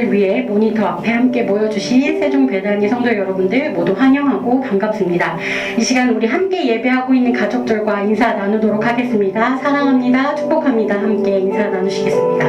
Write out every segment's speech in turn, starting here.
예배를 위해 모니터 앞에 함께 모여주신 세종배단위 성도 여러분들 모두 환영하고 반갑습니다. 이 시간 우리 함께 예배하고 있는 가족들과 인사 나누도록 하겠습니다. 사랑합니다. 축복합니다. 함께 인사 나누시겠습니다.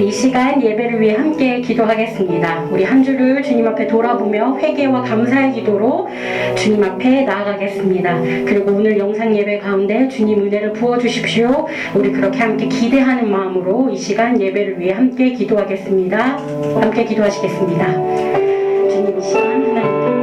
우리 이 시간 예배를 위해 함께 기도하겠습니다. 우리 한 주를 주님 앞에 돌아보며 회개와 감사의 기도로 주님 앞에 나아가겠습니다. 그리고 오늘 영상 예배 가운데 주님 은혜를 부어주십시오. 우리 그렇게 함께 기대하는 마음으로 이 시간 예배를 위해 함께 기도하겠습니다. 함께 기도하시겠습니다. 주님 이 시간 하나님께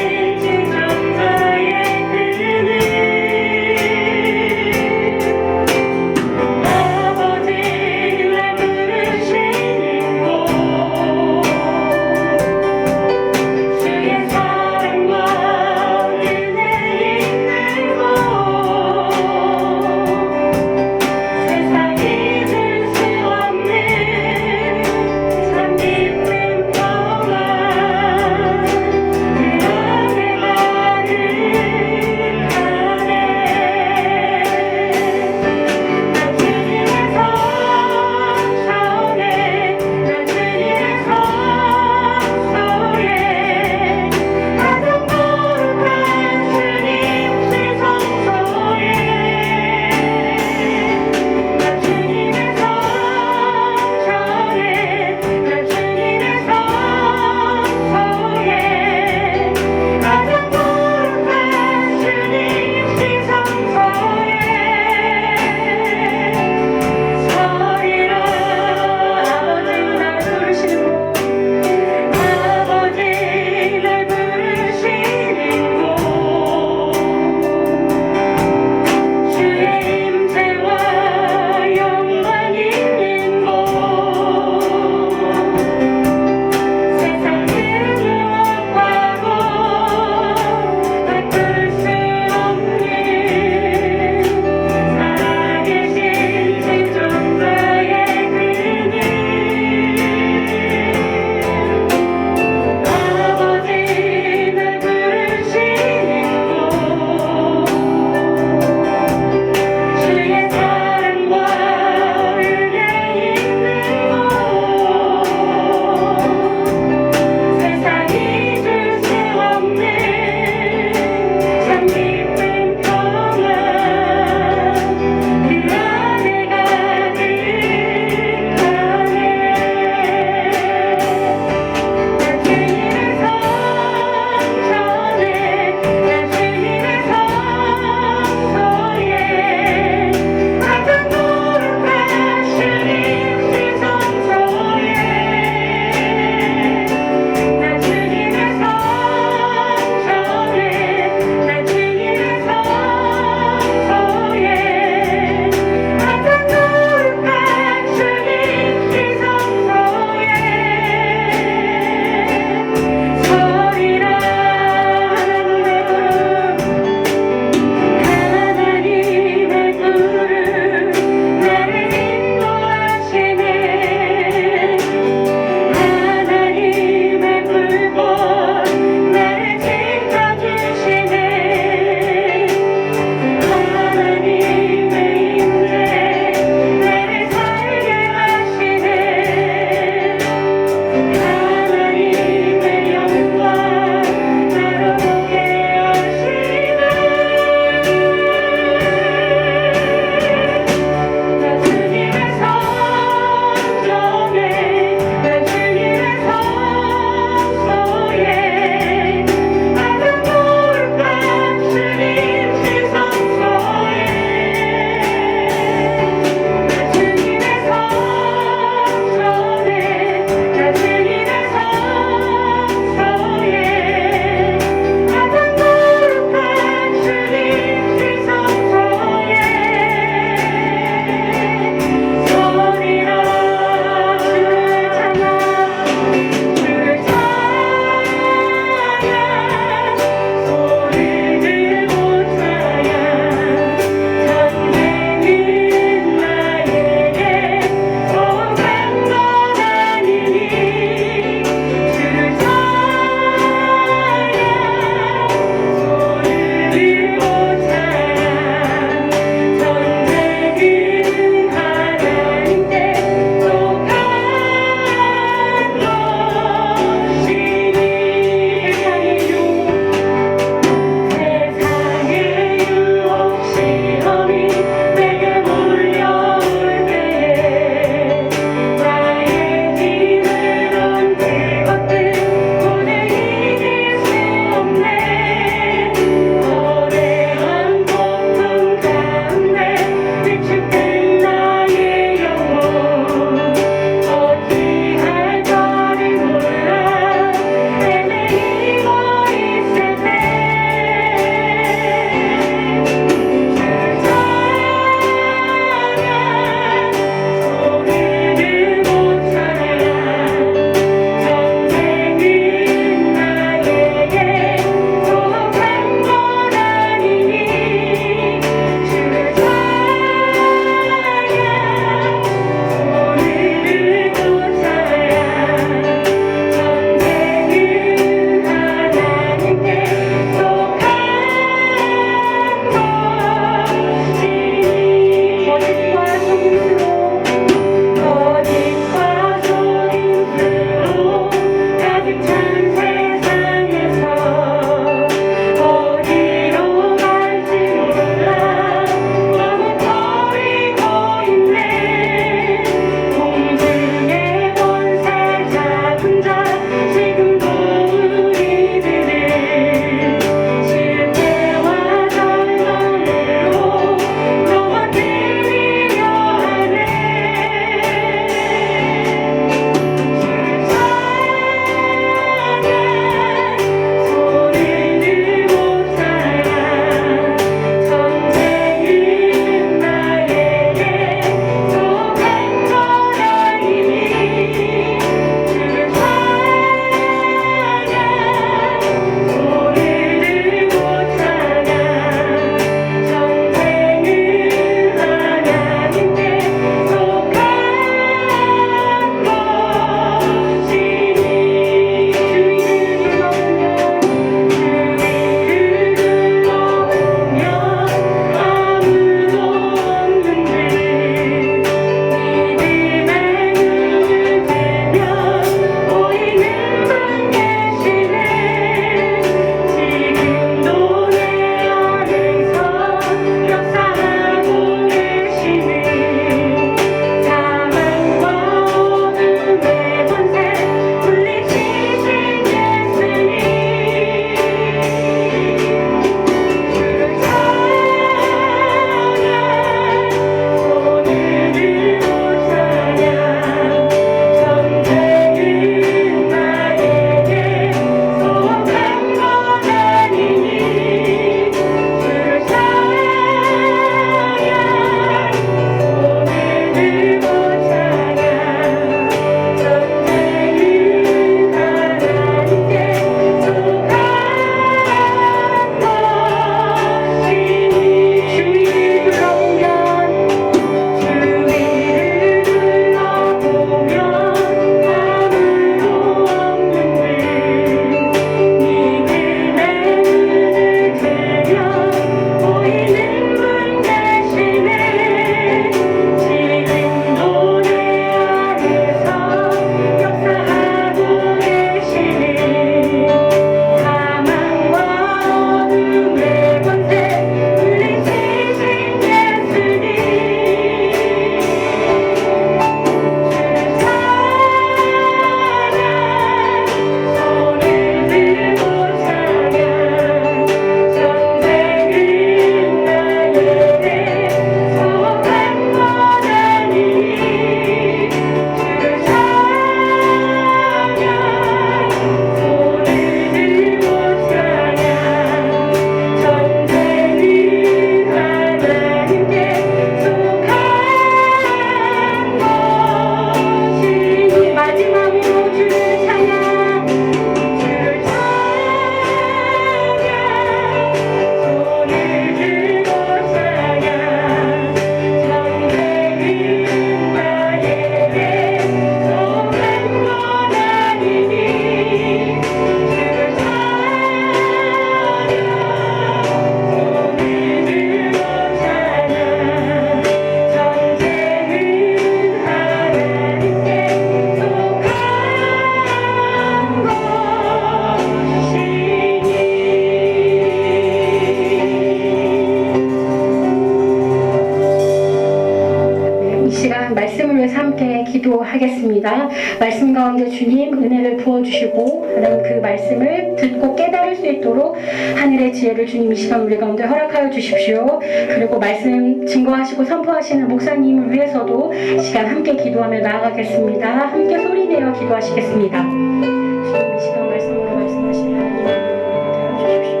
기도하겠습니다. 말씀 가운데 주님 은혜를 부어주시고 하나님 그 말씀을 듣고 깨달을 수 있도록 하늘의 지혜를 주님 이 시간 우리 가운데 허락하여 주십시오. 그리고 말씀 증거하시고 선포하시는 목사님을 위해서도 시간 함께 기도하며 나아가겠습니다. 함께 소리내어 기도하시겠습니다. 주님 이 시간 말씀으로 말씀하시는 하나님 주십시오.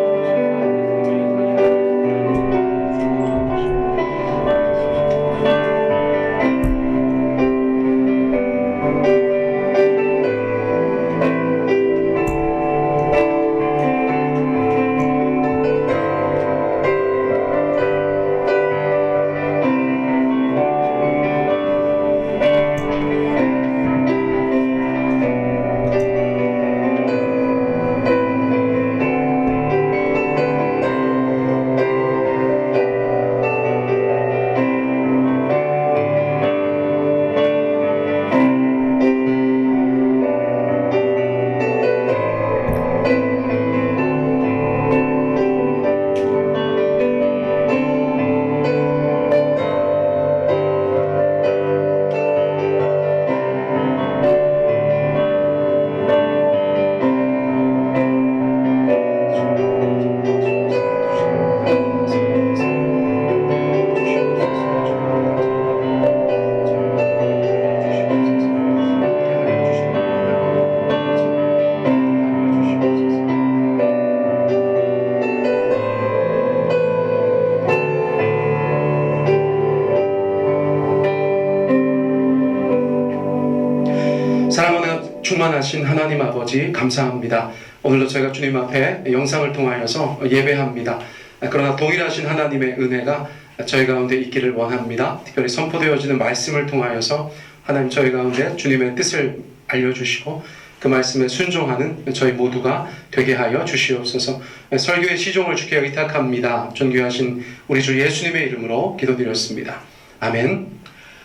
충만하신 하나님 아버지 감사합니다. 오늘도 저희가 주님 앞에 영상을 통하여서 예배합니다. 그러나 동일하신 하나님의 은혜가 저희 가운데 있기를 원합니다. 특별히 선포되어지는 말씀을 통하여서 하나님 저희 가운데 주님의 뜻을 알려주시고 그 말씀에 순종하는 저희 모두가 되게 하여 주시옵소서. 설교의 시종을 주께 의탁합니다. 존귀하신 우리 주 예수님의 이름으로 기도드렸습니다. 아멘.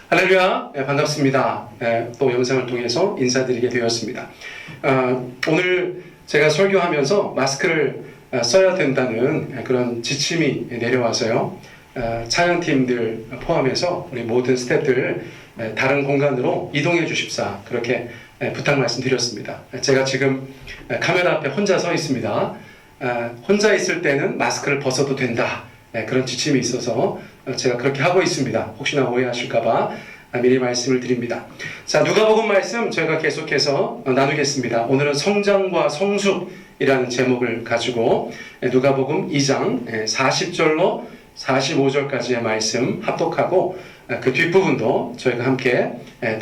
할렐루야. 반갑습니다. 또 영상을 통해서 인사드리게 되었습니다. 오늘 제가 설교하면서 마스크를 써야 된다는 그런 지침이 내려와서요. 찬양팀들 포함해서 우리 모든 스태프들 다른 공간으로 이동해 주십사 그렇게 부탁 말씀드렸습니다. 제가 지금 카메라 앞에 혼자 서 있습니다. 혼자 있을 때는 마스크를 벗어도 된다. 그런 지침이 있어서 제가 그렇게 하고 있습니다. 혹시나 오해하실까봐 미리 말씀을 드립니다. 자, 누가복음 말씀 저희가 계속해서 나누겠습니다. 오늘은 성장과 성숙이라는 제목을 가지고 누가복음 2장 40절로 45절까지의 말씀 합독하고 그 뒷부분도 저희가 함께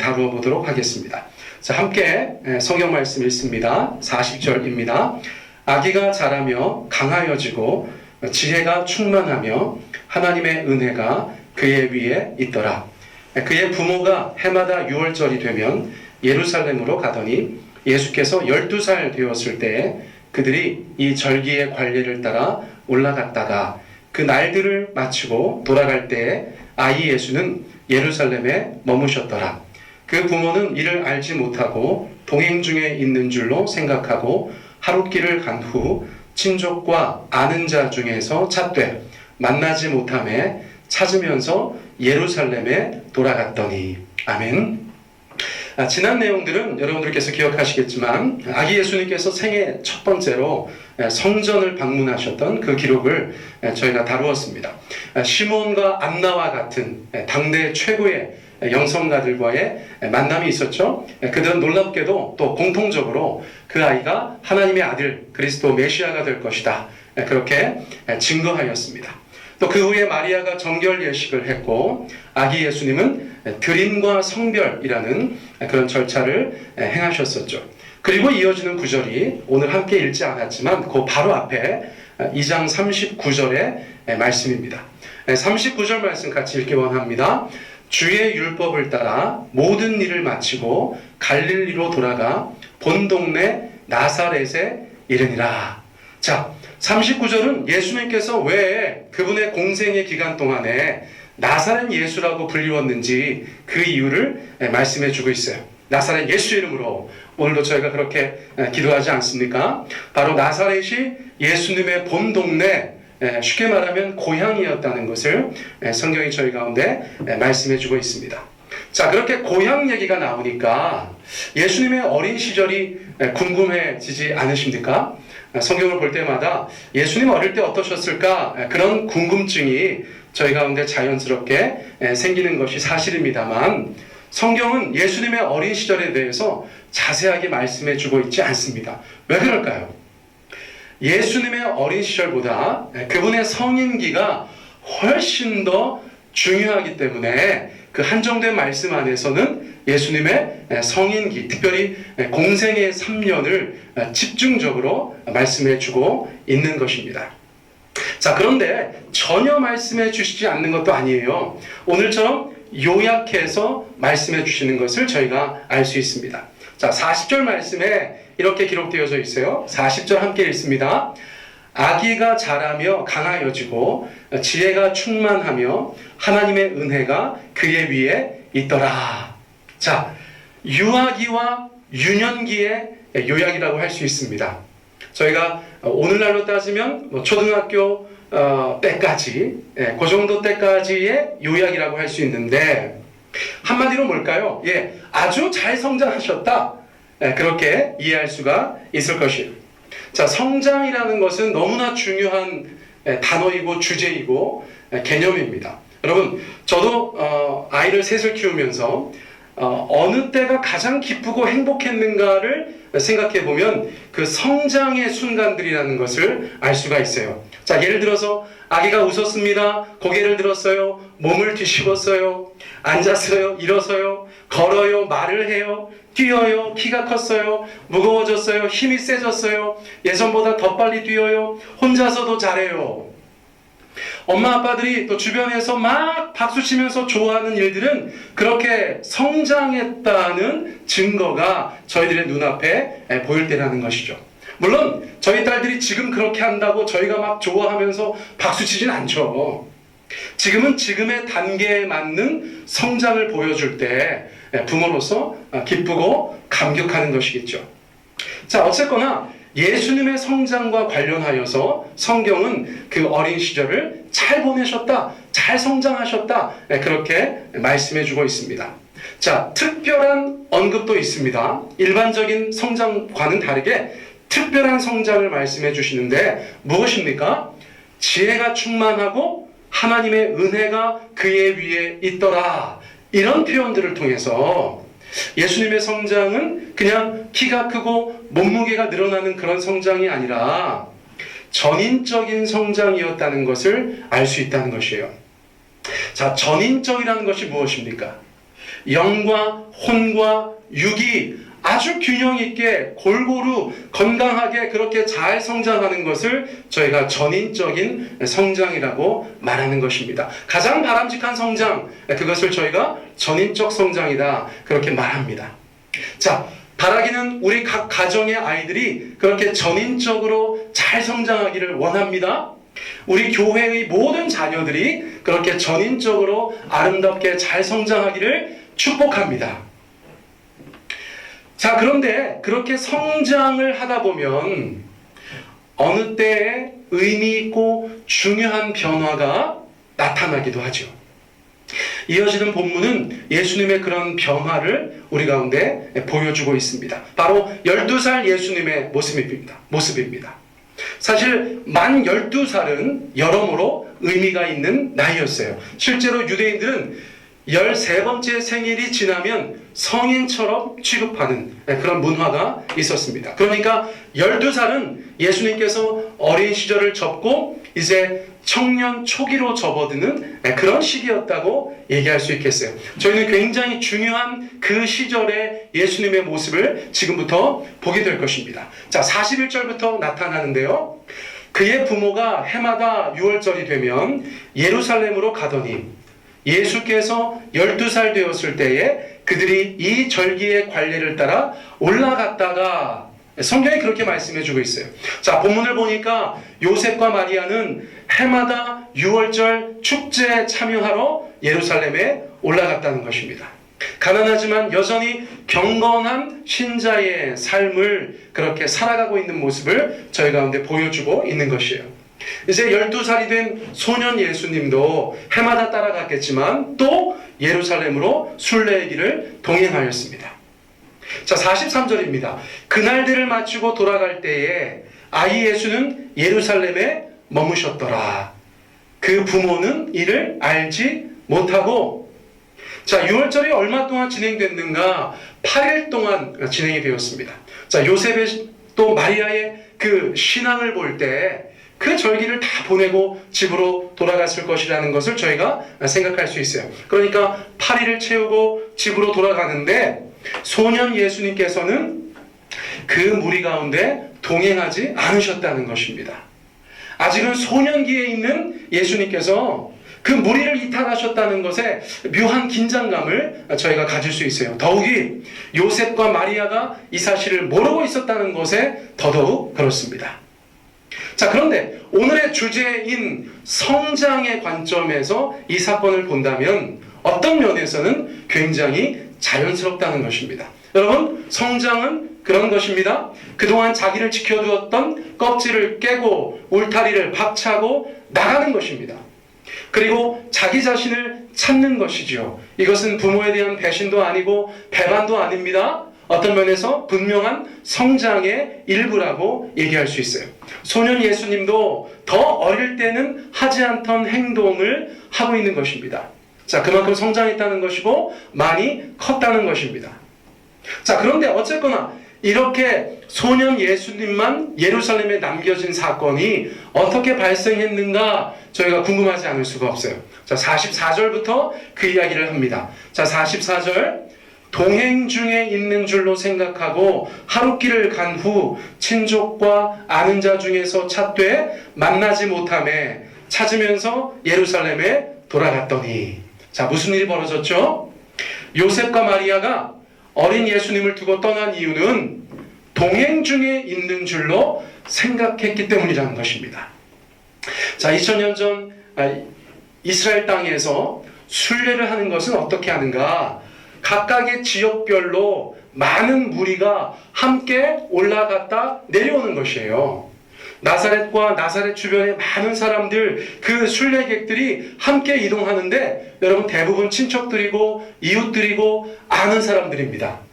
다루어 보도록 하겠습니다. 자, 함께 성경 말씀 읽습니다. 40절입니다. 아기가 자라며 강하여지고 지혜가 충만하며 하나님의 은혜가 그의 위에 있더라. 그의 부모가 해마다 6월절이 되면 예루살렘으로 가더니 예수께서 12살 되었을 때 그들이 이 절기의 관례를 따라 올라갔다가 그 날들을 마치고 돌아갈 때에 아이 예수는 예루살렘에 머무셨더라. 그 부모는 이를 알지 못하고 동행 중에 있는 줄로 생각하고 하룻길을 간 후 친족과 아는 자 중에서 찾되 만나지 못하매 찾으면서 예루살렘에 돌아갔더니. 아멘. 지난 내용들은 여러분들께서 기억하시겠지만 아기 예수님께서 생애 첫 번째로 성전을 방문하셨던 그 기록을 저희가 다루었습니다. 시몬과 안나와 같은 당대 최고의 영성가들과의 만남이 있었죠. 그들은 놀랍게도 또 공통적으로 그 아이가 하나님의 아들 그리스도 메시아가 될 것이다 그렇게 증거하였습니다. 또 그 후에 마리아가 정결 예식을 했고 아기 예수님은 드림과 성별이라는 그런 절차를 행하셨었죠. 그리고 이어지는 구절이 오늘 함께 읽지 않았지만 그 바로 앞에 2장 39절의 말씀입니다. 39절 말씀 같이 읽기 원합니다. 주의 율법을 따라 모든 일을 마치고 갈릴리로 돌아가 본 동네 나사렛에 이르니라. 자, 39절은 예수님께서 왜 그분의 공생의 기간 동안에 나사렛 예수라고 불리웠는지 그 이유를 말씀해 주고 있어요. 나사렛 예수 이름으로 오늘도 저희가 그렇게 기도하지 않습니까? 바로 나사렛이 예수님의 본 동네, 쉽게 말하면 고향이었다는 것을 성경이 저희 가운데 말씀해 주고 있습니다. 자, 그렇게 고향 얘기가 나오니까 예수님의 어린 시절이 궁금해지지 않으십니까? 성경을 볼 때마다 예수님 어릴 때 어떠셨을까? 그런 궁금증이 저희 가운데 자연스럽게 생기는 것이 사실입니다만, 성경은 예수님의 어린 시절에 대해서 자세하게 말씀해 주고 있지 않습니다. 왜 그럴까요? 예수님의 어린 시절보다 그분의 성인기가 훨씬 더 중요하기 때문에 그 한정된 말씀 안에서는 예수님의 성인기, 특별히 공생의 3년을 집중적으로 말씀해 주고 있는 것입니다. 자, 그런데 전혀 말씀해 주시지 않는 것도 아니에요. 오늘처럼 요약해서 말씀해 주시는 것을 저희가 알 수 있습니다. 자, 40절 말씀에 이렇게 기록되어져 있어요. 40절 함께 읽습니다. 아기가 자라며 강하여지고 지혜가 충만하며 하나님의 은혜가 그의 위에 있더라. 자, 유아기와 유년기의 요약이라고 할 수 있습니다. 저희가 오늘날로 따지면 초등학교 때까지, 그 정도 때까지의 요약이라고 할 수 있는데, 한마디로 뭘까요? 아주 잘 성장하셨다. 그렇게 이해할 수가 있을 것이에요. 자, 성장이라는 것은 너무나 중요한 단어이고 주제이고 개념입니다. 여러분, 저도 아이를 셋을 키우면서 어느 때가 가장 기쁘고 행복했는가를 생각해 보면 그 성장의 순간들이라는 것을 알 수가 있어요. 자, 예를 들어서 아기가 웃었습니다. 고개를 들었어요. 몸을 뒤집었어요. 앉았어요. 일어서요. 걸어요. 말을 해요. 뛰어요. 키가 컸어요. 무거워졌어요. 힘이 세졌어요. 예전보다 더 빨리 뛰어요. 혼자서도 잘해요. 엄마 아빠들이 또 주변에서 막 박수치면서 좋아하는 일들은 그렇게 성장했다는 증거가 저희들의 눈앞에 보일 때라는 것이죠. 물론 저희 딸들이 지금 그렇게 한다고 저희가 막 좋아하면서 박수치진 않죠. 지금은 지금의 단계에 맞는 성장을 보여줄 때 부모로서 기쁘고 감격하는 것이겠죠. 자, 어쨌거나 예수님의 성장과 관련하여서 성경은 그 어린 시절을 잘 보내셨다, 잘 성장하셨다, 그렇게 말씀해 주고 있습니다. 자, 특별한 언급도 있습니다. 일반적인 성장과는 다르게 특별한 성장을 말씀해 주시는데 무엇입니까? 지혜가 충만하고 하나님의 은혜가 그의 위에 있더라. 이런 표현들을 통해서 예수님의 성장은 그냥 키가 크고 몸무게가 늘어나는 그런 성장이 아니라 전인적인 성장이었다는 것을 알 수 있다는 것이에요. 자, 전인적이라는 것이 무엇입니까? 영과 혼과 육이 아주 균형 있게 골고루 건강하게 그렇게 잘 성장하는 것을 저희가 전인적인 성장이라고 말하는 것입니다. 가장 바람직한 성장, 그것을 저희가 전인적 성장이다 그렇게 말합니다. 자, 바라기는 우리 각 가정의 아이들이 그렇게 전인적으로 잘 성장하기를 원합니다. 우리 교회의 모든 자녀들이 그렇게 전인적으로 아름답게 잘 성장하기를 축복합니다. 자, 그런데 그렇게 성장을 하다 보면 어느 때에 의미 있고 중요한 변화가 나타나기도 하죠. 이어지는 본문은 예수님의 그런 변화를 우리 가운데 보여주고 있습니다. 바로 12살 예수님의 모습입니다. 사실 만 12살은 여러모로 의미가 있는 나이였어요. 실제로 유대인들은 13번째 생일이 지나면 성인처럼 취급하는 그런 문화가 있었습니다. 그러니까 12살은 예수님께서 어린 시절을 접고 이제 청년 초기로 접어드는 그런 시기였다고 얘기할 수 있겠어요. 저희는 굉장히 중요한 그 시절의 예수님의 모습을 지금부터 보게 될 것입니다. 자, 41절부터 나타나는데요. 그의 부모가 해마다 6월절이 되면 예루살렘으로 가더니 예수께서 12살 되었을 때에 그들이 이 절기의 관례를 따라 올라갔다가, 성경이 그렇게 말씀해주고 있어요. 자, 본문을 보니까 요셉과 마리아는 해마다 6월절 축제에 참여하러 예루살렘에 올라갔다는 것입니다. 가난하지만 여전히 경건한 신자의 삶을 그렇게 살아가고 있는 모습을 저희 가운데 보여주고 있는 것이에요. 이제 12살이 된 소년 예수님도 해마다 따라갔겠지만 또 예루살렘으로 순례의 길을 동행하였습니다. 자, 43절입니다. 그날들을 마치고 돌아갈 때에 아이 예수는 예루살렘에 머무셨더라. 그 부모는 이를 알지 못하고. 자, 6월절이 얼마 동안 진행됐는가? 8일 동안 진행이 되었습니다. 자, 요셉의 또 마리아의 그 신앙을 볼 때 그 절기를 다 보내고 집으로 돌아갔을 것이라는 것을 저희가 생각할 수 있어요. 그러니까 8일을 채우고 집으로 돌아가는데 소년 예수님께서는 그 무리 가운데 동행하지 않으셨다는 것입니다. 아직은 소년기에 있는 예수님께서 그 무리를 이탈하셨다는 것에 묘한 긴장감을 저희가 가질 수 있어요. 더욱이 요셉과 마리아가 이 사실을 모르고 있었다는 것에 더더욱 그렇습니다. 자, 그런데 오늘의 주제인 성장의 관점에서 이 사건을 본다면 어떤 면에서는 굉장히 자연스럽다는 것입니다. 여러분, 성장은 그런 것입니다. 그동안 자기를 지켜두었던 껍질을 깨고 울타리를 박차고 나가는 것입니다. 그리고 자기 자신을 찾는 것이지요. 이것은 부모에 대한 배신도 아니고 배반도 아닙니다. 어떤 면에서 분명한 성장의 일부라고 얘기할 수 있어요. 소년 예수님도 더 어릴 때는 하지 않던 행동을 하고 있는 것입니다. 자, 그만큼 성장했다는 것이고 많이 컸다는 것입니다. 자, 그런데 어쨌거나 이렇게 소년 예수님만 예루살렘에 남겨진 사건이 어떻게 발생했는가 저희가 궁금하지 않을 수가 없어요. 자, 44절부터 그 이야기를 합니다. 자, 44절. 동행 중에 있는 줄로 생각하고 하룻길을 간 후 친족과 아는 자 중에서 찾되 만나지 못하매 찾으면서 예루살렘에 돌아갔더니. 자, 무슨 일이 벌어졌죠? 요셉과 마리아가 어린 예수님을 두고 떠난 이유는 동행 중에 있는 줄로 생각했기 때문이라는 것입니다. 자, 2000년 전 이스라엘 땅에서 순례를 하는 것은 어떻게 하는가? 각각의 지역별로 많은 무리가 함께 올라갔다 내려오는 것이에요. 나사렛과 나사렛 주변의 많은 사람들, 그 순례객들이 함께 이동하는데 여러분 대부분 친척들이고 이웃들이고 아는 사람들입니다.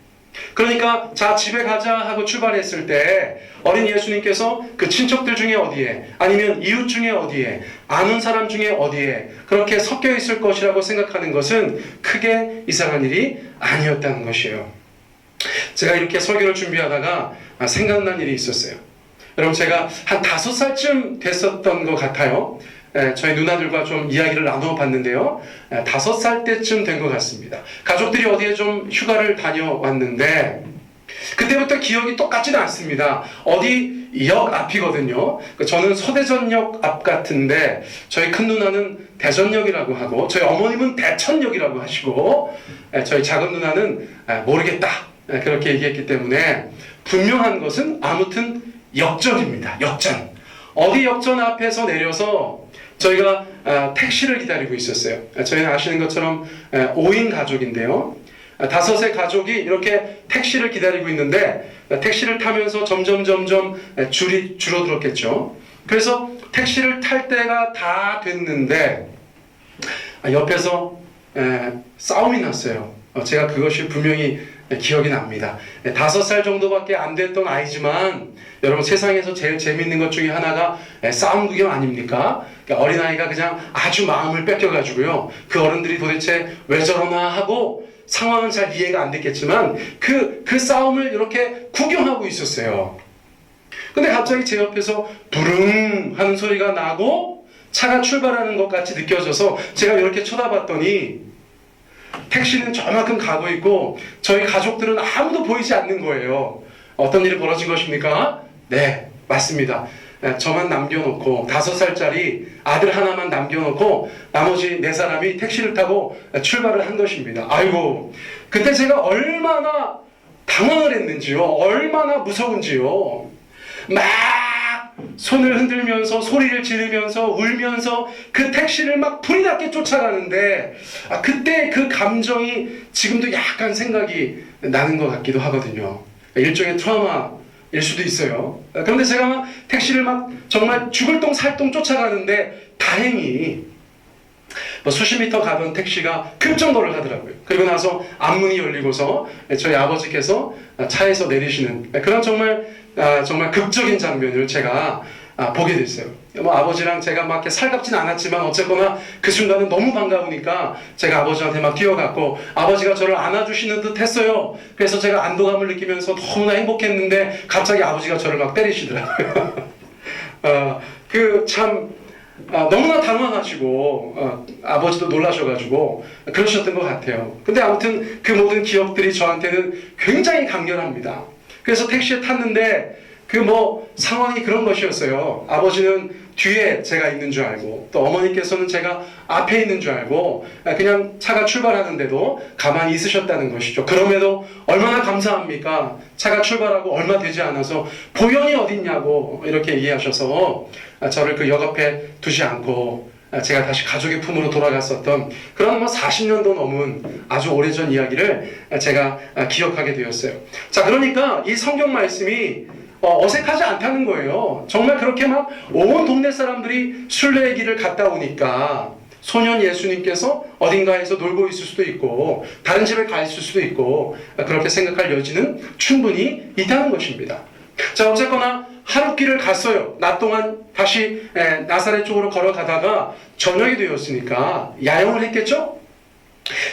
그러니까 자, 집에 가자 하고 출발했을 때 어린 예수님께서 그 친척들 중에 어디에, 아니면 이웃 중에 어디에, 아는 사람 중에 어디에 그렇게 섞여 있을 것이라고 생각하는 것은 크게 이상한 일이 아니었다는 것이에요. 제가 이렇게 설교를 준비하다가 생각난 일이 있었어요. 여러분, 제가 한 5살쯤 됐었던 것 같아요. 저희 누나들과 좀 이야기를 나누어 봤는데요. 5살 때쯤 된 것 같습니다. 가족들이 어디에 좀 휴가를 다녀왔는데 그때부터 기억이 똑같지는 않습니다. 어디 역 앞이거든요. 저는 서대전역 앞 같은데 저희 큰 누나는 대전역이라고 하고 저희 어머님은 대천역이라고 하시고 저희 작은 누나는 모르겠다 그렇게 얘기했기 때문에 분명한 것은 아무튼 역전입니다. 역전. 어디 역전 앞에서 내려서 저희가 택시를 기다리고 있었어요. 저희는 아시는 것처럼 5인 가족인데요. 5의 가족이 이렇게 택시를 기다리고 있는데 택시를 타면서 점점 줄이 줄어들었겠죠. 그래서 택시를 탈 때가 다 됐는데 옆에서 싸움이 났어요. 제가 그것이 분명히 기억이 납니다. 5살 정도밖에 안 됐던 아이지만 여러분, 세상에서 제일 재밌는 것 중에 하나가 싸움 구경 아닙니까? 그러니까 어린아이가 그냥 아주 마음을 뺏겨가지고요. 그 어른들이 도대체 왜 저러나 하고 상황은 잘 이해가 안 됐겠지만 그 싸움을 이렇게 구경하고 있었어요. 근데 갑자기 제 옆에서 부릉 하는 소리가 나고 차가 출발하는 것 같이 느껴져서 제가 이렇게 쳐다봤더니 택시는 저만큼 가고 있고 저희 가족들은 아무도 보이지 않는 거예요. 어떤 일이 벌어진 것입니까? 네, 맞습니다. 저만 남겨놓고 5살짜리 아들 하나만 남겨놓고 나머지 4사람이 택시를 타고 출발을 한 것입니다. 아이고, 그때 제가 얼마나 당황을 했는지요. 얼마나 무서운지요. 막 손을 흔들면서 소리를 지르면서 울면서 그 택시를 막 불이 났게 쫓아가는데 그때 그 감정이 지금도 약간 생각이 나는 것 같기도 하거든요. 일종의 트라우마 일 수도 있어요. 그런데 제가 막 택시를 막 정말 죽을 똥 살 똥 쫓아가는데 다행히 뭐 수십 미터 가던 택시가 급정거를 하더라고요. 그리고 나서 앞문이 열리고서 저희 아버지께서 차에서 내리시는 그런 정말 극적인 장면을 제가 보게 됐어요. 뭐 아버지랑 제가 막 이렇게 살갑진 않았지만 어쨌거나 그 순간은 너무 반가우니까 제가 아버지한테 막 뛰어갔고 아버지가 저를 안아주시는 듯 했어요. 그래서 제가 안도감을 느끼면서 너무나 행복했는데 갑자기 아버지가 저를 막 때리시더라고요. 너무나 당황하시고 아버지도 놀라셔가지고 그러셨던 것 같아요. 근데 아무튼 그 모든 기억들이 저한테는 굉장히 강렬합니다. 그래서 택시에 탔는데 상황이 그런 것이었어요. 아버지는 뒤에 제가 있는 줄 알고 또 어머니께서는 제가 앞에 있는 줄 알고 그냥 차가 출발하는데도 가만히 있으셨다는 것이죠. 그럼에도 얼마나 감사합니까? 차가 출발하고 얼마 되지 않아서 보현이 어딨냐고 이렇게 얘기하셔서 저를 그 역 앞에 두지 않고 제가 다시 가족의 품으로 돌아갔었던 그런 40년도 넘은 아주 오래전 이야기를 제가 기억하게 되었어요. 자, 그러니까 이 성경 말씀이 어색하지 않다는 거예요. 정말 그렇게 막 온 동네 사람들이 순례의 길을 갔다 오니까 소년 예수님께서 어딘가에서 놀고 있을 수도 있고 다른 집에 가 있을 수도 있고 그렇게 생각할 여지는 충분히 있다는 것입니다. 자, 어쨌거나 하룻길을 갔어요. 낮 동안 다시 나사렛 쪽으로 걸어가다가 저녁이 되었으니까 야영을 했겠죠?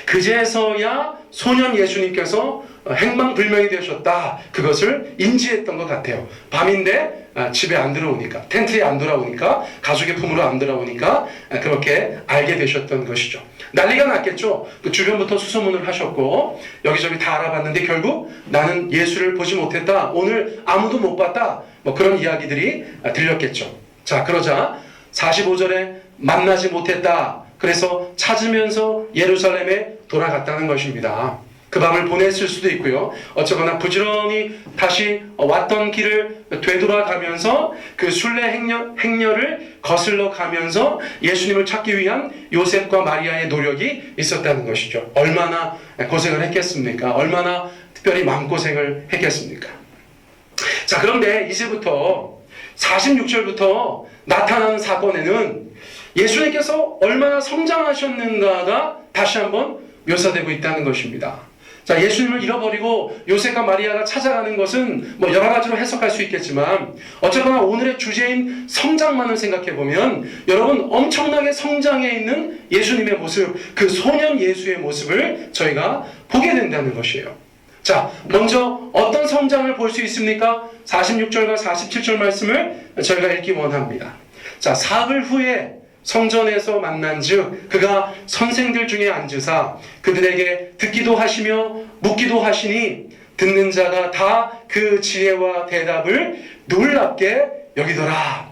그제서야 소년 예수님께서 행방불명이 되셨다. 그것을 인지했던 것 같아요. 밤인데 집에 안 들어오니까, 텐트에 안 돌아오니까, 가족의 품으로 안 들어오니까 그렇게 알게 되셨던 것이죠. 난리가 났겠죠. 그 주변부터 수소문을 하셨고 여기저기 다 알아봤는데 결국 나는 예수를 보지 못했다. 오늘 아무도 못 봤다. 그런 이야기들이 들렸겠죠. 자, 그러자 45절에 만나지 못했다. 그래서 찾으면서 예루살렘에 돌아갔다는 것입니다. 그 밤을 보냈을 수도 있고요. 어쩌거나 부지런히 다시 왔던 길을 되돌아가면서 그 순례 행렬을 거슬러 가면서 예수님을 찾기 위한 요셉과 마리아의 노력이 있었다는 것이죠. 얼마나 고생을 했겠습니까? 얼마나 특별히 마음고생을 했겠습니까? 자, 그런데 이제부터 46절부터 나타나는 사건에는 예수님께서 얼마나 성장하셨는가가 다시 한번 묘사되고 있다는 것입니다. 자, 예수님을 잃어버리고 요셉과 마리아가 찾아가는 것은 여러 가지로 해석할 수 있겠지만 어쨌거나 오늘의 주제인 성장만을 생각해보면 여러분 엄청나게 성장해 있는 예수님의 모습, 그 소년 예수의 모습을 저희가 보게 된다는 것이에요. 자, 먼저 어떤 성장을 볼 수 있습니까? 46절과 47절 말씀을 저희가 읽기 원합니다. 자, 사흘 후에 성전에서 만난즉 그가 선생들 중에 앉으사 그들에게 듣기도 하시며 묻기도 하시니 듣는 자가 다 그 지혜와 대답을 놀랍게 여기더라.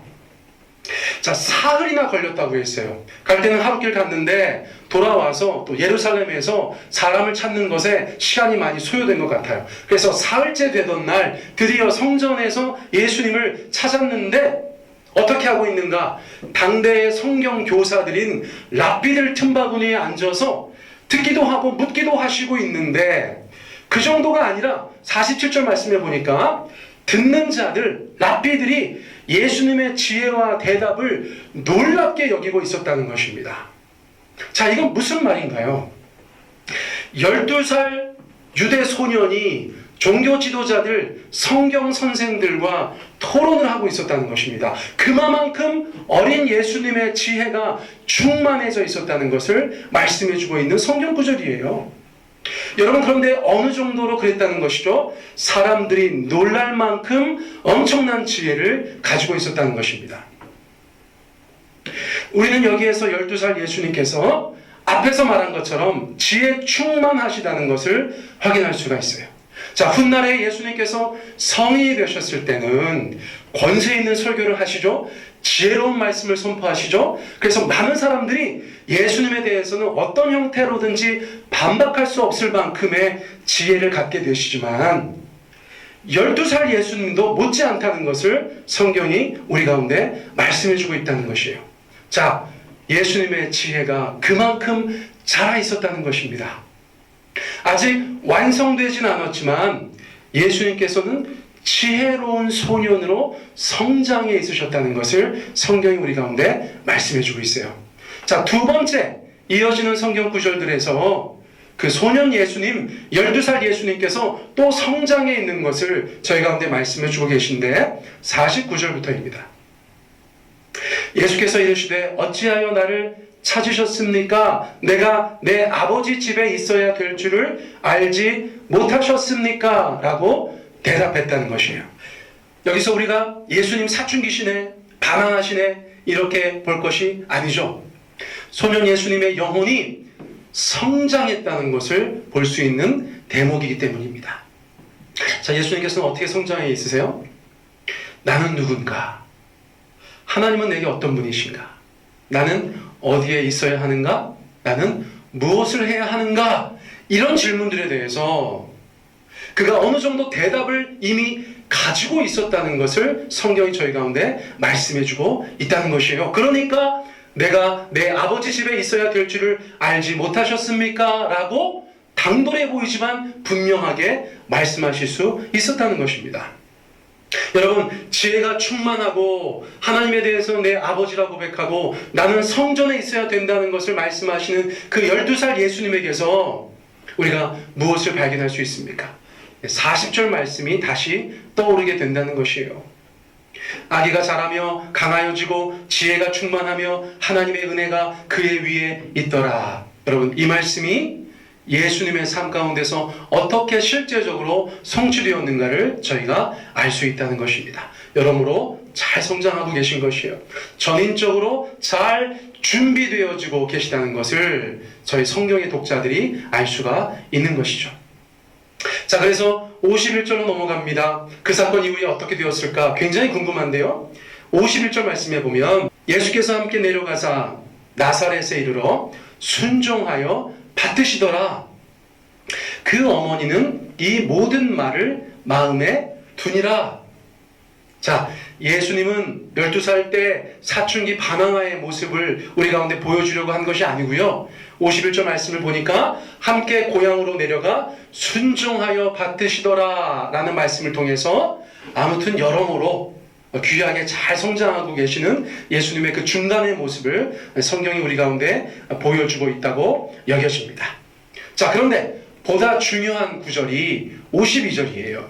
자, 사흘이나 걸렸다고 했어요. 갈 때는 하룻길 갔는데 돌아와서 또 예루살렘에서 사람을 찾는 것에 시간이 많이 소요된 것 같아요. 그래서 사흘째 되던 날 드디어 성전에서 예수님을 찾았는데 어떻게 하고 있는가? 당대의 성경 교사들인 랍비들 틈바구니에 앉아서 듣기도 하고 묻기도 하시고 있는데 그 정도가 아니라 47절 말씀에 보니까 듣는 자들, 랍비들이 예수님의 지혜와 대답을 놀랍게 여기고 있었다는 것입니다. 자, 이건 무슨 말인가요? 12살 유대 소년이 종교 지도자들, 성경 선생들과 토론을 하고 있었다는 것입니다. 그만큼 어린 예수님의 지혜가 충만해져 있었다는 것을 말씀해주고 있는 성경 구절이에요. 여러분, 그런데 어느 정도로 그랬다는 것이죠? 사람들이 놀랄 만큼 엄청난 지혜를 가지고 있었다는 것입니다. 우리는 여기에서 12살 예수님께서 앞에서 말한 것처럼 지혜 충만하시다는 것을 확인할 수가 있어요. 자, 훗날에 예수님께서 성인이 되셨을 때는 권세 있는 설교를 하시죠. 지혜로운 말씀을 선포하시죠. 그래서 많은 사람들이 예수님에 대해서는 어떤 형태로든지 반박할 수 없을 만큼의 지혜를 갖게 되시지만 12살 예수님도 못지않다는 것을 성경이 우리 가운데 말씀해주고 있다는 것이에요. 자, 예수님의 지혜가 그만큼 자라 있었다는 것입니다. 아직 완성되진 않았지만 예수님께서는 지혜로운 소년으로 성장해 있으셨다는 것을 성경이 우리 가운데 말씀해주고 있어요. 자, 두 번째 이어지는 성경 구절들에서 그 소년 예수님, 12살 예수님께서 또 성장해 있는 것을 저희 가운데 말씀해주고 계신데 49절부터입니다. 예수께서 이르시되 어찌하여 나를 찾으셨습니까? 내가 내 아버지 집에 있어야 될 줄을 알지 못하셨습니까? 라고 대답했다는 것이에요. 여기서 우리가 예수님 사춘기시네, 반항하시네 이렇게 볼 것이 아니죠. 소년 예수님의 영혼이 성장했다는 것을 볼 수 있는 대목이기 때문입니다. 자, 예수님께서는 어떻게 성장해 있으세요? 나는 누군가? 하나님은 내게 어떤 분이신가? 나는 어디에 있어야 하는가? 나는 무엇을 해야 하는가? 이런 질문들에 대해서 그가 어느 정도 대답을 이미 가지고 있었다는 것을 성경이 저희 가운데 말씀해주고 있다는 것이에요. 그러니까 내가 내 아버지 집에 있어야 될 줄을 알지 못하셨습니까? 라고 당돌해 보이지만 분명하게 말씀하실 수 있었다는 것입니다. 여러분, 지혜가 충만하고 하나님에 대해서 내 아버지라고 고백하고 나는 성전에 있어야 된다는 것을 말씀하시는 그 12살 예수님에게서 우리가 무엇을 발견할 수 있습니까? 40절 말씀이 다시 떠오르게 된다는 것이에요. 아기가 자라며 강하여지고 지혜가 충만하며 하나님의 은혜가 그의 위에 있더라. 여러분, 이 말씀이 예수님의 삶 가운데서 어떻게 실제적으로 성취되었는가를 저희가 알 수 있다는 것입니다. 여러모로 잘 성장하고 계신 것이에요. 전인적으로 잘 준비되어지고 계시다는 것을 저희 성경의 독자들이 알 수가 있는 것이죠. 자, 그래서 51절로 넘어갑니다. 그 사건 이후에 어떻게 되었을까 굉장히 궁금한데요. 51절 말씀에 보면 예수께서 함께 내려가사 나사렛에 이르러 순종하여 받드시더라. 그 어머니는 이 모든 말을 마음에 두니라. 자, 예수님은 12살 때 사춘기 반항아의 모습을 우리 가운데 보여주려고 한 것이 아니고요. 51절 말씀을 보니까 함께 고향으로 내려가 순종하여 받드시더라 라는 말씀을 통해서 아무튼 여러모로 귀하게 잘 성장하고 계시는 예수님의 그 중간의 모습을 성경이 우리 가운데 보여주고 있다고 여겨집니다. 자, 그런데 보다 중요한 구절이 52절이에요.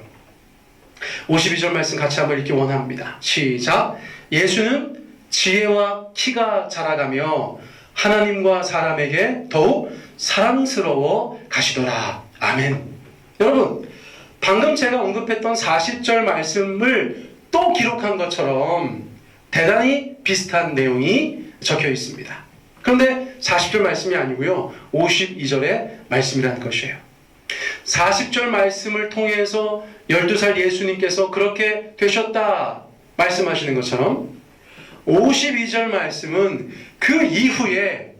52절 말씀 같이 한번 읽기 원합니다. 시작. 예수는 지혜와 키가 자라가며 하나님과 사람에게 더욱 사랑스러워 가시더라. 아멘. 여러분, 방금 제가 언급했던 40절 말씀을 또 기록한 것처럼 대단히 비슷한 내용이 적혀 있습니다. 그런데 40절 말씀이 아니고요, 52절의 말씀이라는 것이에요. 40절 말씀을 통해서 12살 예수님께서 그렇게 되셨다 말씀하시는 것처럼 52절 말씀은 그 이후에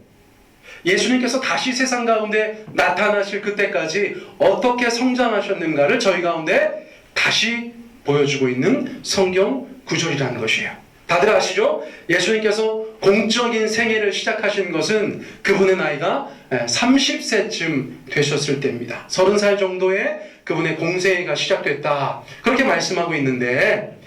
예수님께서 다시 세상 가운데 나타나실 그때까지 어떻게 성장하셨는가를 저희 가운데 다시 보여주고 있는 성경 구절이라는 것이에요. 다들 아시죠? 예수님께서 공적인 생애를 시작하신 것은 그분의 나이가 30세쯤 되셨을 때입니다. 30살 정도에 그분의 공생애가 시작됐다. 그렇게 말씀하고 있는데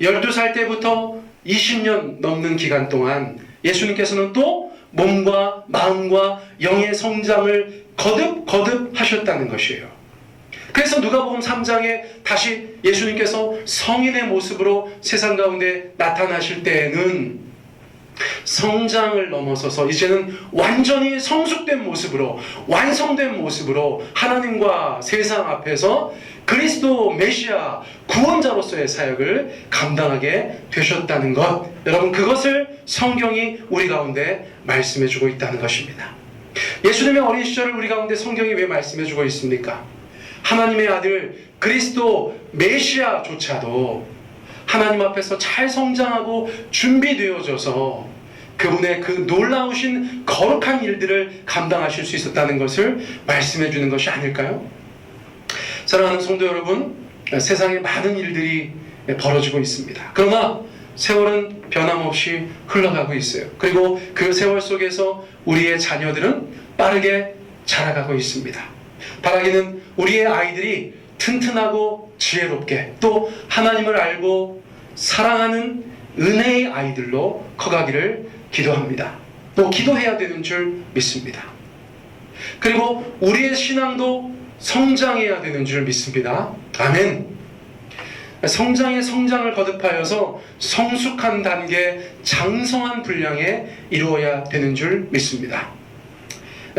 12살 때부터 20년 넘는 기간 동안 예수님께서는 또 몸과 마음과 영의 성장을 거듭 하셨다는 것이에요. 그래서 누가복음 3장에 다시 예수님께서 성인의 모습으로 세상 가운데 나타나실 때에는 성장을 넘어서서 이제는 완전히 성숙된 모습으로, 완성된 모습으로 하나님과 세상 앞에서 그리스도 메시아 구원자로서의 사역을 감당하게 되셨다는 것, 여러분, 그것을 성경이 우리 가운데 말씀해주고 있다는 것입니다. 예수님의 어린 시절을 우리 가운데 성경이 왜 말씀해주고 있습니까? 하나님의 아들 그리스도 메시아조차도 하나님 앞에서 잘 성장하고 준비되어져서 그분의 그 놀라우신 거룩한 일들을 감당하실 수 있었다는 것을 말씀해 주는 것이 아닐까요? 사랑하는 성도 여러분, 세상에 많은 일들이 벌어지고 있습니다. 그러나 세월은 변함없이 흘러가고 있어요. 그리고 그 세월 속에서 우리의 자녀들은 빠르게 자라가고 있습니다. 바라기는 우리의 아이들이 튼튼하고 지혜롭게 또 하나님을 알고 사랑하는 은혜의 아이들로 커가기를 기도합니다. 또 기도해야 되는 줄 믿습니다. 그리고 우리의 신앙도 성장해야 되는 줄 믿습니다. 아멘. 성장의 성장을 거듭하여서 성숙한 단계, 장성한 분량에 이루어야 되는 줄 믿습니다.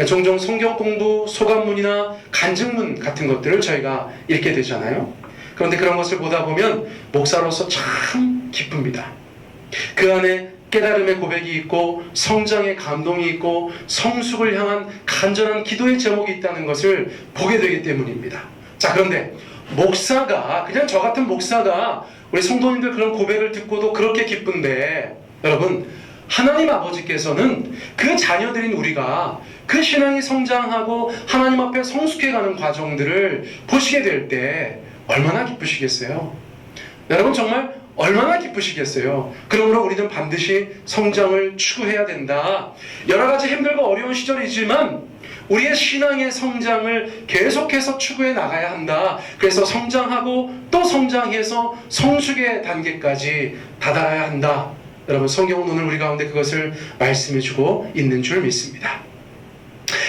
종종 성경 공부, 소감문이나 간증문 같은 것들을 저희가 읽게 되잖아요. 그런데 그런 것을 보다 보면 목사로서 참 기쁩니다. 그 안에 깨달음의 고백이 있고 성장의 감동이 있고 성숙을 향한 간절한 기도의 제목이 있다는 것을 보게 되기 때문입니다. 자, 그런데 목사가, 그냥 저 같은 목사가 우리 성도님들 그런 고백을 듣고도 그렇게 기쁜데, 여러분, 하나님 아버지께서는 그 자녀들인 우리가 그 신앙이 성장하고 하나님 앞에 성숙해가는 과정들을 보시게 될 때 얼마나 기쁘시겠어요? 여러분, 정말 얼마나 기쁘시겠어요? 그러므로 우리는 반드시 성장을 추구해야 된다. 여러 가지 힘들고 어려운 시절이지만 우리의 신앙의 성장을 계속해서 추구해 나가야 한다. 그래서 성장하고 또 성장해서 성숙의 단계까지 다다라야 한다. 여러분, 성경은 오늘 우리 가운데 그것을 말씀해주고 있는 줄 믿습니다.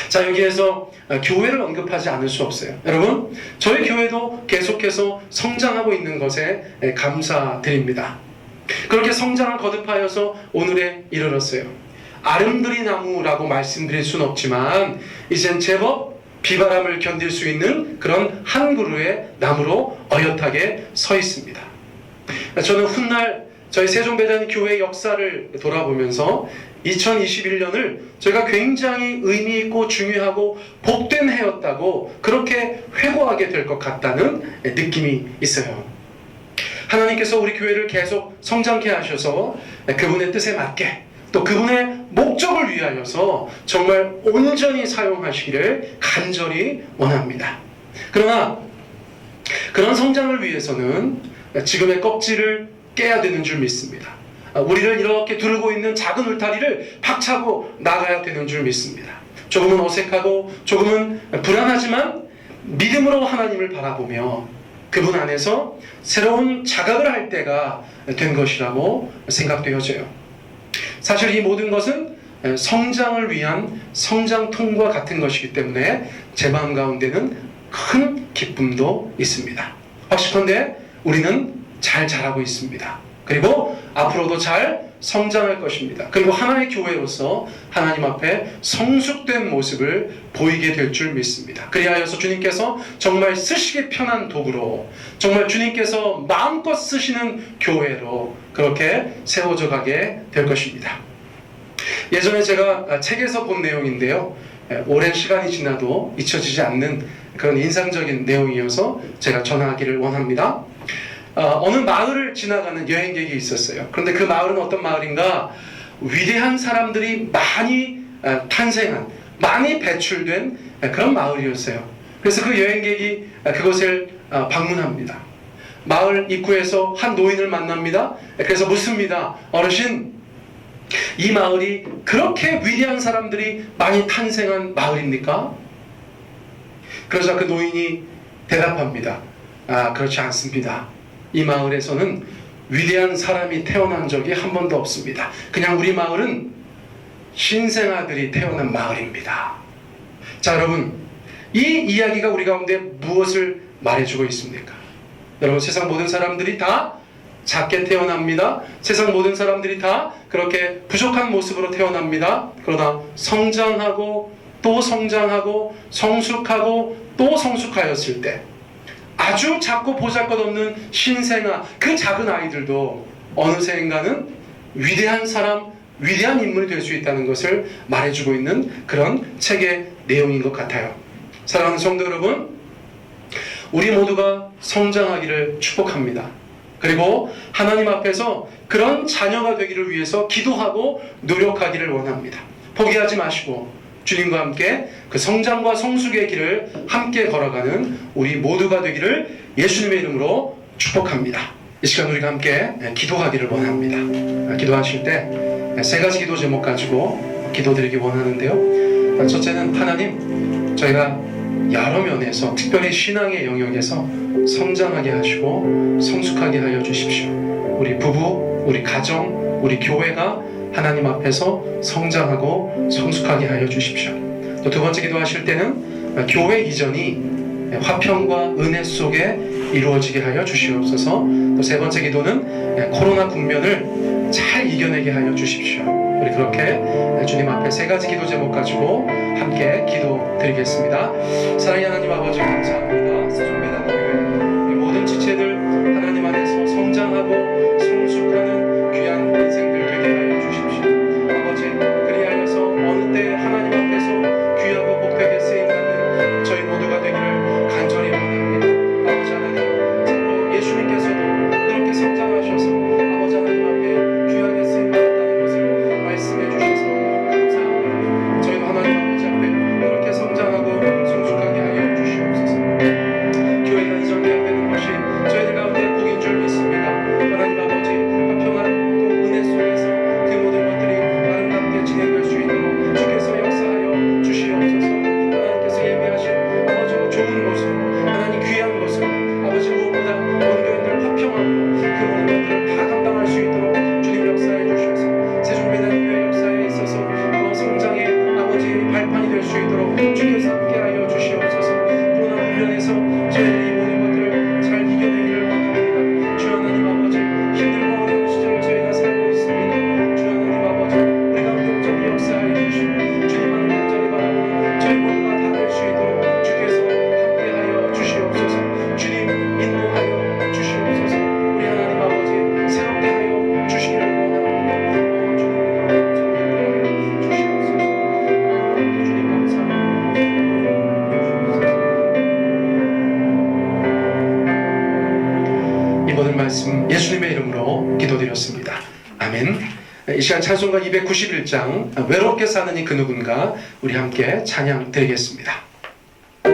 자, 여기에서 교회를 언급하지 않을 수 없어요. 여러분, 저희 교회도 계속해서 성장하고 있는 것에 감사드립니다. 그렇게 성장을 거듭하여서 오늘에 이르렀어요. 아름드리 나무라고 말씀드릴 수는 없지만 이젠 제법 비바람을 견딜 수 있는 그런 한 그루의 나무로 어엿하게 서 있습니다. 저는 훗날 저희 세종대전 교회 역사를 돌아보면서 2021년을 저희가 굉장히 의미 있고 중요하고 복된 해였다고 그렇게 회고하게 될 것 같다는 느낌이 있어요. 하나님께서 우리 교회를 계속 성장케 하셔서 그분의 뜻에 맞게 또 그분의 목적을 위하여서 정말 온전히 사용하시기를 간절히 원합니다. 그러나 그런 성장을 위해서는 지금의 껍질을 깨야 되는 줄 믿습니다. 우리를 이렇게 두르고 있는 작은 울타리를 박차고 나가야 되는 줄 믿습니다. 조금은 어색하고 조금은 불안하지만 믿음으로 하나님을 바라보며 그분 안에서 새로운 자각을 할 때가 된 것이라고 생각되어져요. 사실 이 모든 것은 성장을 위한 성장통과 같은 것이기 때문에 제 마음 가운데는 큰 기쁨도 있습니다. 확실한데 우리는 잘 자라고 있습니다. 그리고 앞으로도 잘 성장할 것입니다. 그리고 하나의 교회로서 하나님 앞에 성숙된 모습을 보이게 될 줄 믿습니다. 그리하여서 주님께서 정말 쓰시기 편한 도구로 정말 주님께서 마음껏 쓰시는 교회로 그렇게 세워져 가게 될 것입니다. 예전에 제가 책에서 본 내용인데요, 오랜 시간이 지나도 잊혀지지 않는 그런 인상적인 내용이어서 제가 전하기를 원합니다. 어느 마을을 지나가는 여행객이 있었어요. 그런데 그 마을은 어떤 마을인가? 위대한 사람들이 많이 탄생한, 많이 배출된 그런 마을이었어요. 그래서 그 여행객이 그곳을 방문합니다. 마을 입구에서 한 노인을 만납니다. 그래서 묻습니다. 어르신, 이 마을이 그렇게 위대한 사람들이 많이 탄생한 마을입니까? 그러자 그 노인이 대답합니다. 그렇지 않습니다. 이 마을에서는 위대한 사람이 태어난 적이 한 번도 없습니다. 그냥 우리 마을은 신생아들이 태어난 마을입니다. 자, 여러분, 이 이야기가 우리 가운데 무엇을 말해주고 있습니까? 여러분, 세상 모든 사람들이 다 작게 태어납니다. 세상 모든 사람들이 다 그렇게 부족한 모습으로 태어납니다. 그러나 성장하고 또 성장하고 성숙하고 또 성숙하였을 때 아주 작고 보잘것없는 신생아, 그 작은 아이들도 어느새인가는 위대한 사람, 위대한 인물이 될 수 있다는 것을 말해주고 있는 그런 책의 내용인 것 같아요. 사랑하는 성도 여러분, 우리 모두가 성장하기를 축복합니다. 그리고 하나님 앞에서 그런 자녀가 되기를 위해서 기도하고 노력하기를 원합니다. 포기하지 마시고 주님과 함께 그 성장과 성숙의 길을 함께 걸어가는 우리 모두가 되기를 예수님의 이름으로 축복합니다. 이 시간 우리가 함께 기도하기를 원합니다. 기도하실 때 세 가지 기도 제목 가지고 기도드리기 원하는데요. 첫째는 하나님, 저희가 여러 면에서 특별히 신앙의 영역에서 성장하게 하시고 성숙하게 하여 주십시오. 우리 부부, 우리 가정, 우리 교회가 하나님 앞에서 성장하고 성숙하게 하여 주십시오. 또 두 번째 기도하실 때는 교회 이전이 화평과 은혜 속에 이루어지게 하여 주시옵소서. 또 세 번째 기도는 코로나 국면을 잘 이겨내게 하여 주십시오. 우리 그렇게 주님 앞에 세 가지 기도 제목 가지고 함께 기도 드리겠습니다. 사랑의 하나님 아버지 감사합니다. 세종배당 교회 우리 모든 지체들 하나님 안에서 성장하고 성숙하는 귀한 인생들 되게 하여 주십시오. 아버지 그리하여서 어느 때 하나님 앞에서 귀하고 복되게 쓰임받는 저희 모두가 되기를 간절히 원합니다. 아버지 하나님 참으로 예수님께서도 그렇게 성장하셔서 아버지 하나님 앞에 귀하게 쓰임받았다는 것을 말씀해 주셔서 감사합니다. 저희도 하나님 아버지 앞에 그렇게 성장하고 성숙하게 하여 주시옵소서. 교회가 이전해야 되는 것이 저희들 가운데 복인 줄 믿습니다. 하나님 아버지 화평한 또 은혜 속에서 그 모든 것들이 아름답게 진행될 수 있도록 주께서 역사하여 주시옵소서. 하나님께서 예비하신 아버지 좋은 모습, 하나님 귀한 모습, 아버지 무엇보다 원교인들 화평하고 그 모든 것들을 다 감당할 수 있도록 주님 역사해 주셔서 세종배당교회 역사에 있어서 더 성장의 아버지 발판이 될 수 있도록 주께서 함께하여 주시옵소서. 코로나 국면에서 저희들이 이 모든 것들을 잘 이겨내기를 원합니다. 주 하나님 아버지 힘들고 어려운 시절을 저희가 살고 있습니다. 주 하나님 아버지 우리 가운데 온전히 역사하여 주시고 주님만을 간절히 바라보는 저희 모두가 다 될 수 있도록 주께서 함께하여 주시옵소서. 주님 인도하여 주시옵소서. 우리 하나님 아버지 새롭게 하여 주시기를 원합니다. 주님 우리가 온전히 인도하여 주시옵소서. 주님 감사합니다. 이 모든 말씀 예수님의 이름으로 기도드렸습니다. 아멘. 이 시간 찬송가 291장 외롭게 사는 이 그 누군가 우리 함께 찬양 드리겠습니다. 나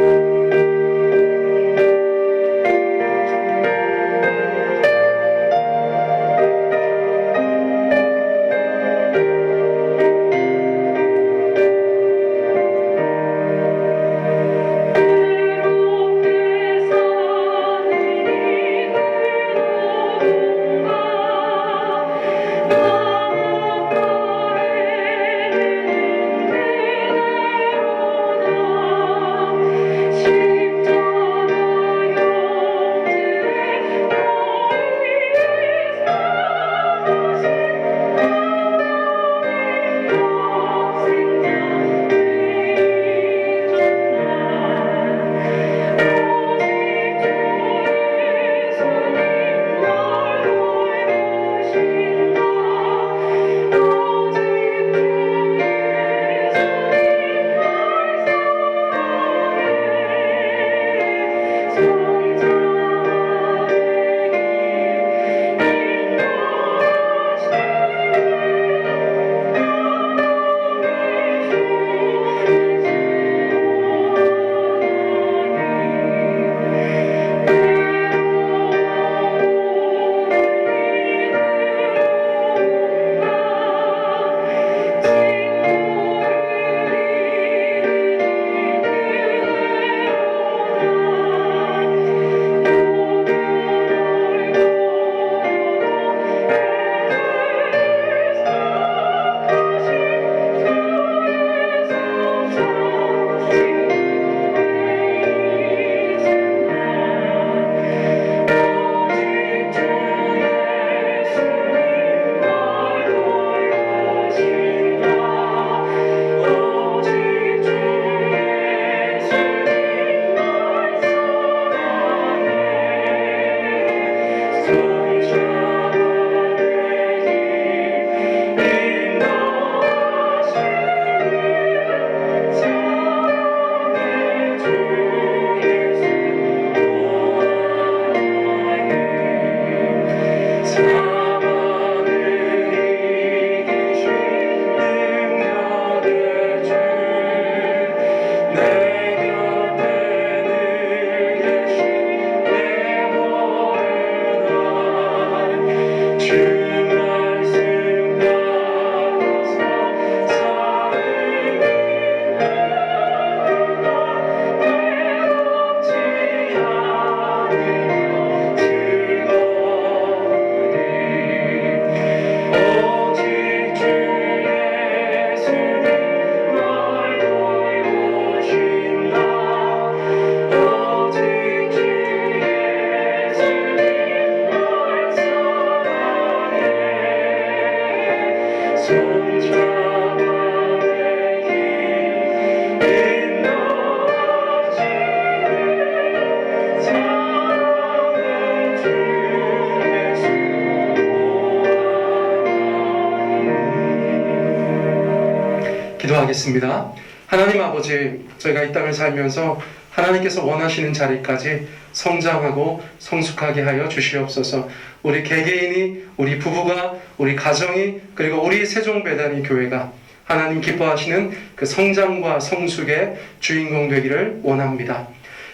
기도하겠습니다. 하나님 아버지, 저희가 이 땅을 살면서 하나님께서 원하시는 자리까지 성장하고 성숙하게 하여 주시옵소서. 우리 개개인이, 우리 부부가, 우리 가정이, 그리고 우리 세종배단위 교회가 하나님 기뻐하시는 그 성장과 성숙의 주인공 되기를 원합니다.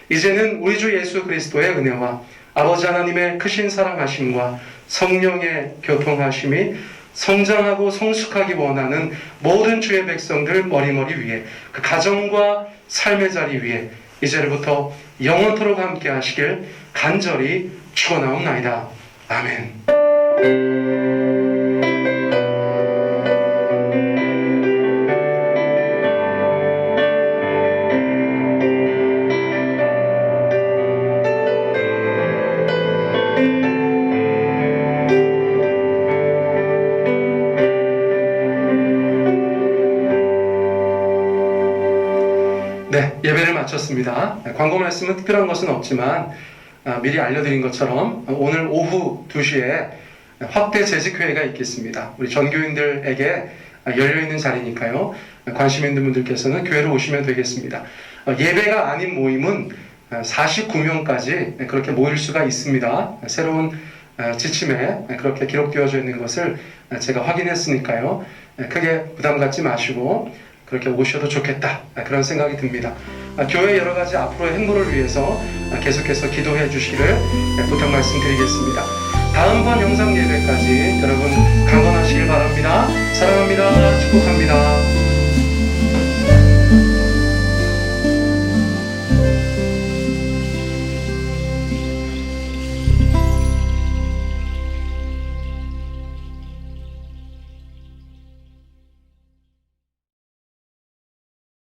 이제는 우리 주 예수 그리스도의 은혜와 아버지 하나님의 크신 사랑하심과 성령의 교통하심이 성장하고 성숙하기 원하는 모든 주의 백성들 머리머리 위에, 그 가정과 삶의 자리 위에 이제부터 영원토록 함께 하시길 간절히 축원하옵나이다. 아멘. 네, 예배를 마쳤습니다. 광고 말씀은 특별한 것은 없지만 미리 알려드린 것처럼 오늘 오후 2시에 확대 재직회의가 있겠습니다. 우리 전교인들에게 열려있는 자리니까요. 관심 있는 분들께서는 교회로 오시면 되겠습니다. 예배가 아닌 모임은 49명까지 그렇게 모일 수가 있습니다. 새로운 지침에 그렇게 기록되어져 있는 것을 제가 확인했으니까요. 크게 부담 갖지 마시고 그렇게 오셔도 좋겠다, 그런 생각이 듭니다. 교회 여러 가지 앞으로의 행보를 위해서 계속해서 기도해 주시기를 부탁 말씀드리겠습니다. 다음번 영상 예배까지 여러분 강건하시길 바랍니다. 사랑합니다. 축복합니다.